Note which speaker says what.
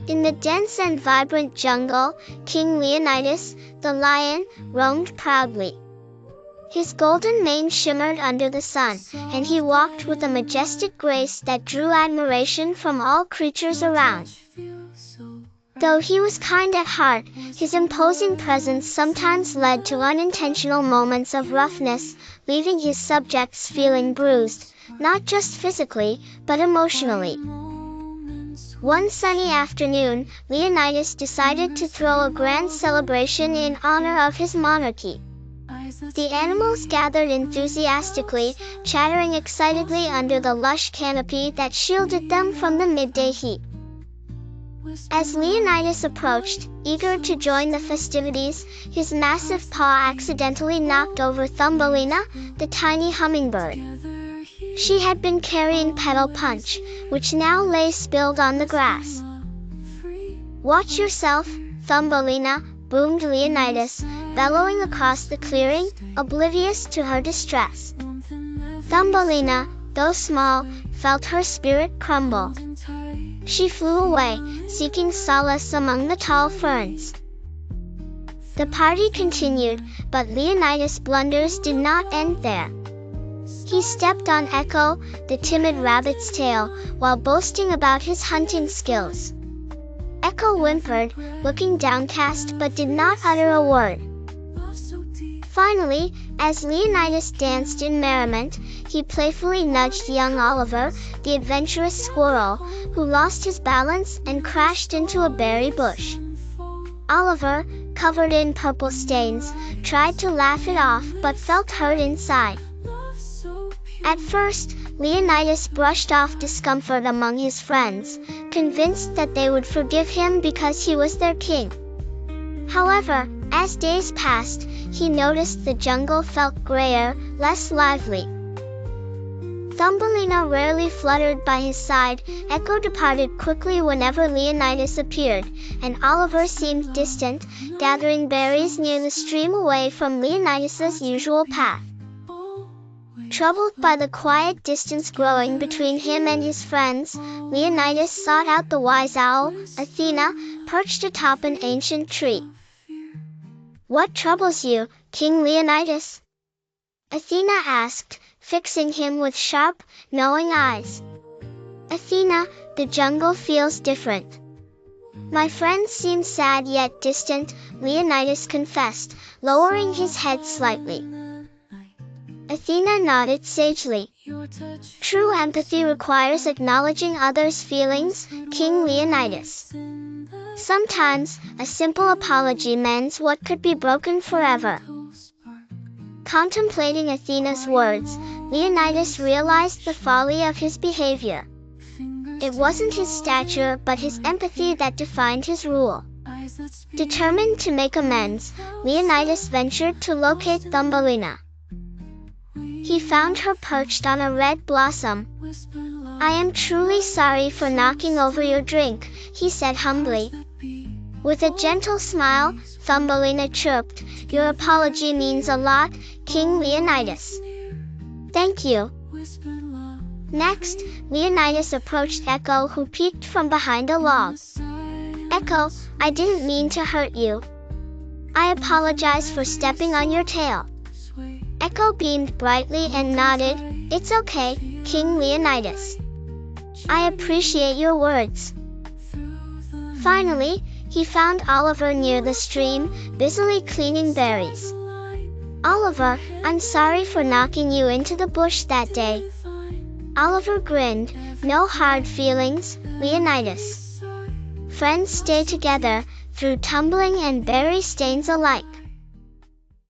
Speaker 1: In the dense and vibrant jungle, King Leonidas, the lion, roamed proudly. His golden mane shimmered under the sun, and he walked with a majestic grace that drew admiration from all creatures around. Though he was kind at heart, his imposing presence sometimes led to unintentional moments of roughness, leaving his subjects feeling bruised, not just physically, but emotionally. One sunny afternoon, Leonidas decided to throw a grand celebration in honor of his monarchy. The animals gathered enthusiastically, chattering excitedly under the lush canopy that shielded them from the midday heat. As Leonidas approached, eager to join the festivities, his massive paw accidentally knocked over Thumbelina, the tiny hummingbird. She had been carrying Petal Punch, which now lay spilled on the grass. "Watch yourself, Thumbelina," boomed Leonidas, bellowing across the clearing, oblivious to her distress. Thumbelina, though small, felt her spirit crumble. She flew away, seeking solace among the tall ferns. The party continued, but Leonidas' blunders did not end there. He stepped on Echo, the timid rabbit's tail, while boasting about his hunting skills. Echo whimpered, looking downcast, but did not utter a word. Finally, as Leonidas danced in merriment, he playfully nudged young Oliver, the adventurous squirrel, who lost his balance and crashed into a berry bush. Oliver, covered in purple stains, tried to laugh it off but felt hurt inside. At first, Leonidas brushed off discomfort among his friends, convinced that they would forgive him because he was their king. However, as days passed, he noticed the jungle felt grayer, less lively. Thumbelina rarely fluttered by his side, Echo departed quickly whenever Leonidas appeared, and Oliver seemed distant, gathering berries near the stream away from Leonidas's usual path. Troubled by the quiet distance growing between him and his friends, Leonidas sought out the wise owl, Athena, perched atop an ancient tree. "What troubles you, King Leonidas?" Athena asked, fixing him with sharp, knowing eyes. "Athena, the jungle feels different. My friends seem sad yet distant," Leonidas confessed, lowering his head slightly. Athena nodded sagely. "True empathy requires acknowledging others' feelings, King Leonidas. Sometimes, a simple apology mends what could be broken forever." Contemplating Athena's words, Leonidas realized the folly of his behavior. It wasn't his stature but his empathy that defined his rule. Determined to make amends, Leonidas ventured to locate Thumbelina. He found her perched on a red blossom. "I am truly sorry for knocking over your drink," he said humbly. With a gentle smile, Thumbelina chirped, "Your apology means a lot, King Leonidas." "Thank you." Next, Leonidas approached Echo, who peeked from behind a log. "Echo, I didn't mean to hurt you. I apologize for stepping on your tail." Echo beamed brightly and nodded, "It's okay, King Leonidas. I appreciate your words." Finally, he found Oliver near the stream, busily cleaning berries. "Oliver, I'm sorry for knocking you into the bush that day." Oliver grinned, "No hard feelings, Leonidas. Friends stay together, through tumbling and berry stains alike."